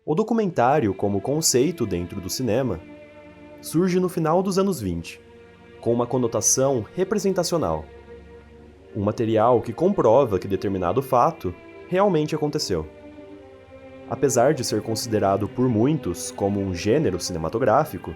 O documentário como conceito dentro do cinema surge no final dos anos 20, com uma conotação representacional. Um material que comprova que determinado fato realmente aconteceu. Apesar de ser considerado por muitos como um gênero cinematográfico,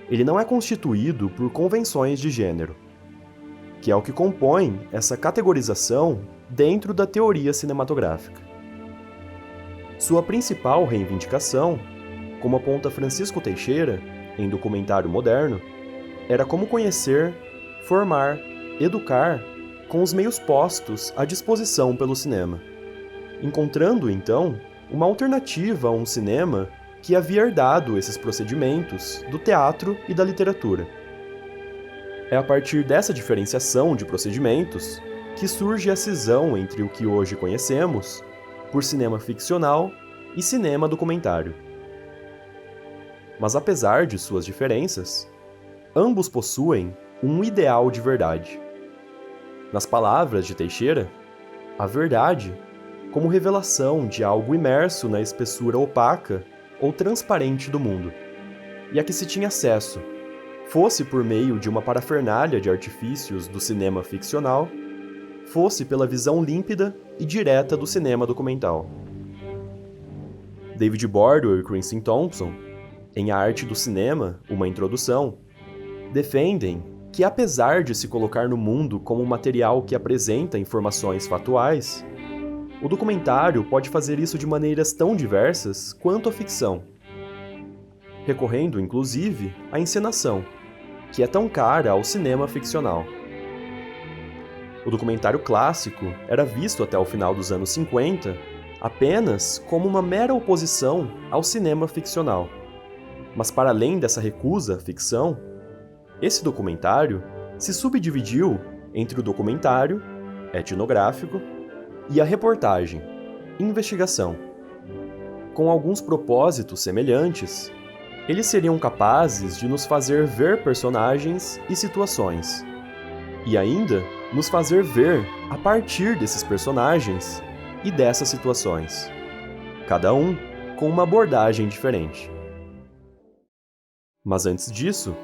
ele não é constituído por convenções de gênero, que é o que compõe essa categorização dentro da teoria cinematográfica. Sua principal reivindicação, como aponta Francisco Teixeira em Documentário Moderno, era como conhecer, formar, educar com os meios postos à disposição pelo cinema, encontrando, então, uma alternativa a um cinema que havia herdado esses procedimentos do teatro e da literatura. É a partir dessa diferenciação de procedimentos que surge a cisão entre o que hoje conhecemos por cinema ficcional e cinema documentário. Mas apesar de suas diferenças, ambos possuem um ideal de verdade. Nas palavras de Teixeira, a verdade como revelação de algo imerso na espessura opaca ou transparente do mundo, e a que se tinha acesso, fosse por meio de uma parafernália de artifícios do cinema ficcional, fosse pela visão límpida e direta do cinema documental. David Bordwell e Quincy Thompson, em A Arte do Cinema, uma introdução, defendem que, apesar de se colocar no mundo como um material que apresenta informações fatuais, o documentário pode fazer isso de maneiras tão diversas quanto a ficção, recorrendo, inclusive, à encenação, que é tão cara ao cinema ficcional. O documentário clássico era visto até o final dos anos 50 apenas como uma mera oposição ao cinema ficcional. Mas para além dessa recusa à ficção, esse documentário se subdividiu entre o documentário, etnográfico, e a reportagem, investigação. Com alguns propósitos semelhantes, eles seriam capazes de nos fazer ver personagens e situações, e ainda nos fazer ver a partir desses personagens e dessas situações, cada um com uma abordagem diferente. Mas antes disso,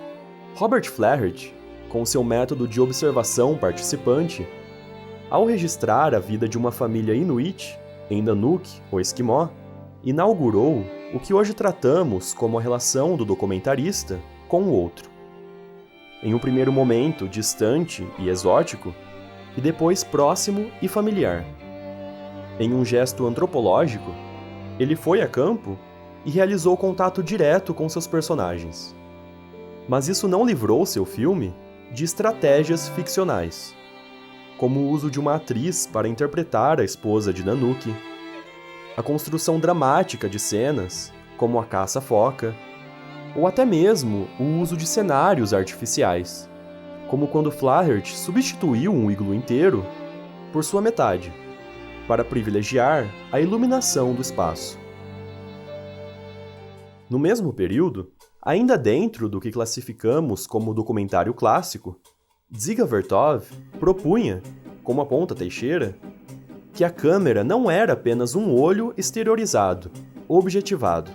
Robert Flaherty, com seu método de observação participante, ao registrar a vida de uma família inuit em Nanuq, ou Esquimó, inaugurou o que hoje tratamos como a relação do documentarista com o outro. Em um primeiro momento distante e exótico, e depois próximo e familiar. Em um gesto antropológico, ele foi a campo e realizou contato direto com seus personagens. Mas isso não livrou seu filme de estratégias ficcionais, como o uso de uma atriz para interpretar a esposa de Nanuq, a construção dramática de cenas, como a caça-foca, ou até mesmo o uso de cenários artificiais, como quando Flaherty substituiu um iglu inteiro por sua metade, para privilegiar a iluminação do espaço. No mesmo período, ainda dentro do que classificamos como documentário clássico, Dziga Vertov propunha, como aponta Teixeira, que a câmera não era apenas um olho exteriorizado, objetivado,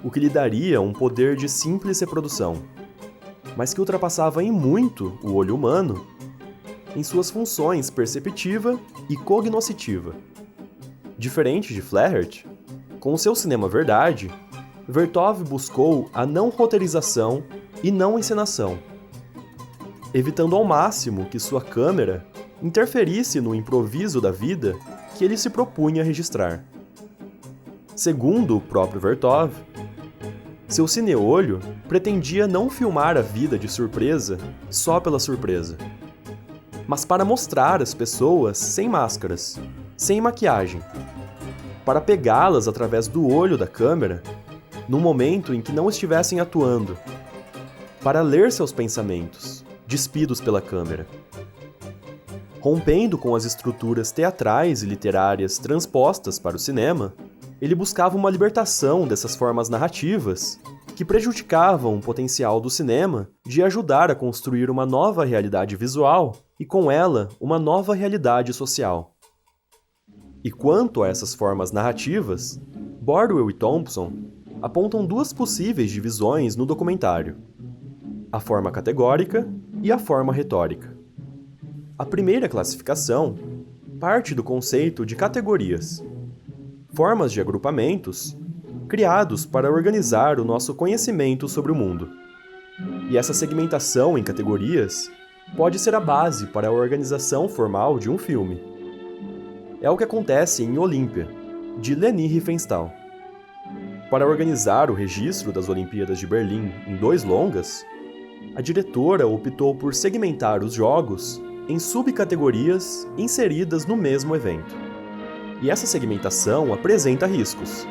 o que lhe daria um poder de simples reprodução, mas que ultrapassava em muito o olho humano em suas funções perceptiva e cognoscitiva. Diferente de Flaherty, com o seu cinema verdade, Vertov buscou a não roteirização e não encenação, evitando ao máximo que sua câmera interferisse no improviso da vida que ele se propunha registrar. Segundo o próprio Vertov, seu cineolho pretendia não filmar a vida de surpresa só pela surpresa, mas para mostrar as pessoas sem máscaras, sem maquiagem, para pegá-las através do olho da câmera no momento em que não estivessem atuando, para ler seus pensamentos, despidos pela câmera. Rompendo com as estruturas teatrais e literárias transpostas para o cinema, ele buscava uma libertação dessas formas narrativas que prejudicavam o potencial do cinema de ajudar a construir uma nova realidade visual e, com ela, uma nova realidade social. E quanto a essas formas narrativas, Bordwell e Thompson apontam duas possíveis divisões no documentário: a forma categórica e a forma retórica. A primeira classificação parte do conceito de categorias, formas de agrupamentos criados para organizar o nosso conhecimento sobre o mundo. E essa segmentação em categorias pode ser a base para a organização formal de um filme. É o que acontece em Olímpia, de Leni Riefenstahl. Para organizar o registro das Olimpíadas de Berlim em 2 longas, a diretora optou por segmentar os jogos em subcategorias inseridas no mesmo evento. E essa segmentação apresenta riscos.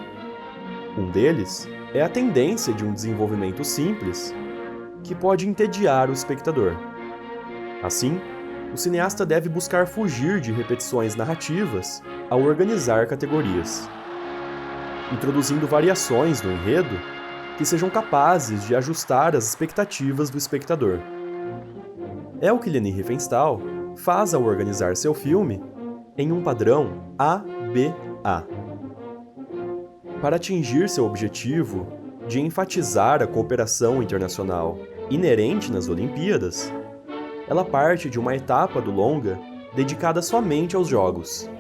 Um deles é a tendência de um desenvolvimento simples que pode entediar o espectador. Assim, o cineasta deve buscar fugir de repetições narrativas ao organizar categorias, introduzindo variações no enredo que sejam capazes de ajustar as expectativas do espectador. É o que Leni Riefenstahl faz ao organizar seu filme em um padrão ABA. Para atingir seu objetivo de enfatizar a cooperação internacional inerente nas Olimpíadas, ela parte de uma etapa do longa dedicada somente aos jogos,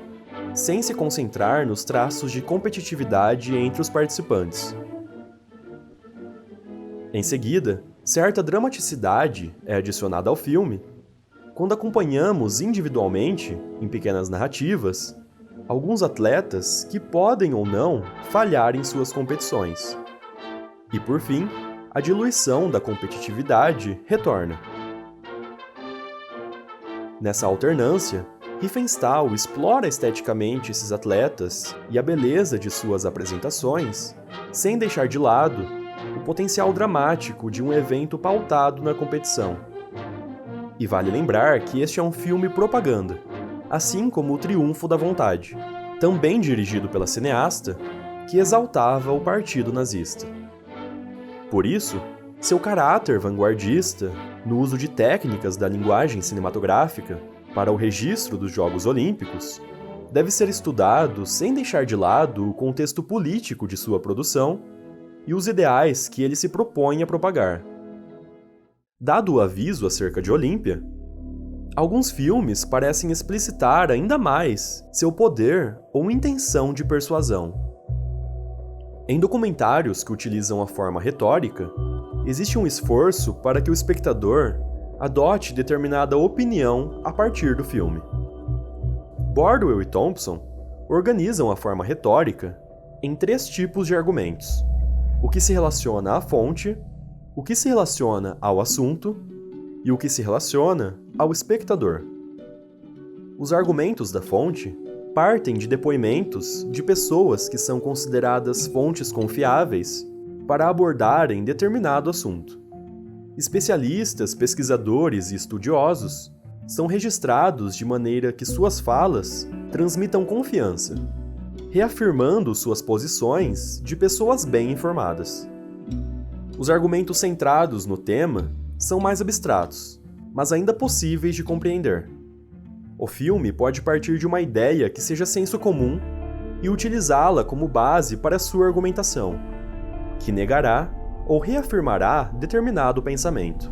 sem se concentrar nos traços de competitividade entre os participantes. Em seguida, certa dramaticidade é adicionada ao filme quando acompanhamos individualmente, em pequenas narrativas, alguns atletas que podem ou não falhar em suas competições. E por fim, a diluição da competitividade retorna. Nessa alternância, Riefenstahl explora esteticamente esses atletas e a beleza de suas apresentações, sem deixar de lado o potencial dramático de um evento pautado na competição. E vale lembrar que este é um filme propaganda, assim como O Triunfo da Vontade, também dirigido pela cineasta, que exaltava o partido nazista. Por isso, seu caráter vanguardista, no uso de técnicas da linguagem cinematográfica para o registro dos Jogos Olímpicos, deve ser estudado sem deixar de lado o contexto político de sua produção e os ideais que ele se propõe a propagar. Dado o aviso acerca de Olímpia, alguns filmes parecem explicitar ainda mais seu poder ou intenção de persuasão. Em documentários que utilizam a forma retórica, existe um esforço para que o espectador adote determinada opinião a partir do filme. Bordwell e Thompson organizam a forma retórica em 3 tipos de argumentos: o que se relaciona à fonte, o que se relaciona ao assunto e o que se relaciona ao espectador. Os argumentos da fonte partem de depoimentos de pessoas que são consideradas fontes confiáveis para abordarem determinado assunto. Especialistas, pesquisadores e estudiosos são registrados de maneira que suas falas transmitam confiança, reafirmando suas posições de pessoas bem informadas. Os argumentos centrados no tema são mais abstratos, mas ainda possíveis de compreender. O filme pode partir de uma ideia que seja senso comum e utilizá-la como base para sua argumentação, que negará ou reafirmará determinado pensamento.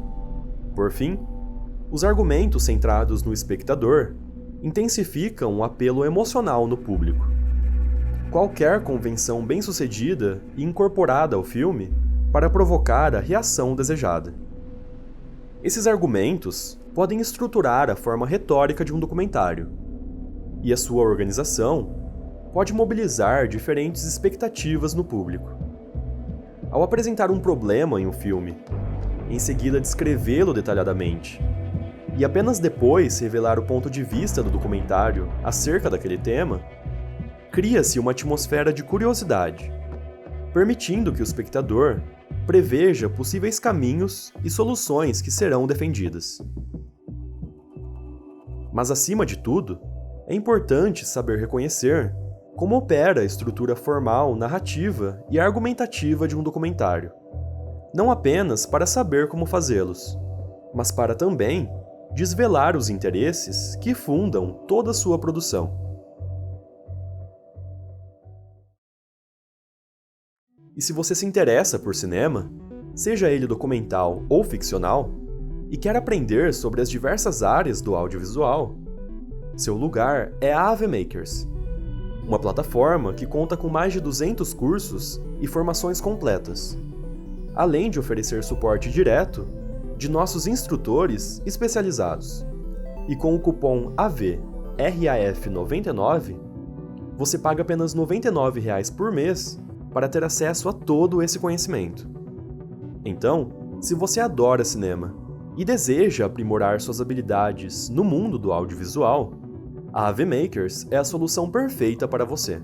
Por fim, os argumentos centrados no espectador intensificam o apelo emocional no público. Qualquer convenção bem-sucedida e incorporada ao filme para provocar a reação desejada. Esses argumentos podem estruturar a forma retórica de um documentário, e a sua organização pode mobilizar diferentes expectativas no público. Ao apresentar um problema em um filme, em seguida descrevê-lo detalhadamente, e apenas depois revelar o ponto de vista do documentário acerca daquele tema, cria-se uma atmosfera de curiosidade, permitindo que o espectador preveja possíveis caminhos e soluções que serão defendidas. Mas, acima de tudo, é importante saber reconhecer como opera a estrutura formal, narrativa e argumentativa de um documentário. Não apenas para saber como fazê-los, mas para também desvelar os interesses que fundam toda a sua produção. E se você se interessa por cinema, seja ele documental ou ficcional, e quer aprender sobre as diversas áreas do audiovisual, seu lugar é a AV Makers, uma plataforma que conta com mais de 200 cursos e formações completas, além de oferecer suporte direto de nossos instrutores especializados. E com o cupom AVRAF99, você paga apenas R$ 99 por mês para ter acesso a todo esse conhecimento. Então, se você adora cinema e deseja aprimorar suas habilidades no mundo do audiovisual, a AV Makers é a solução perfeita para você.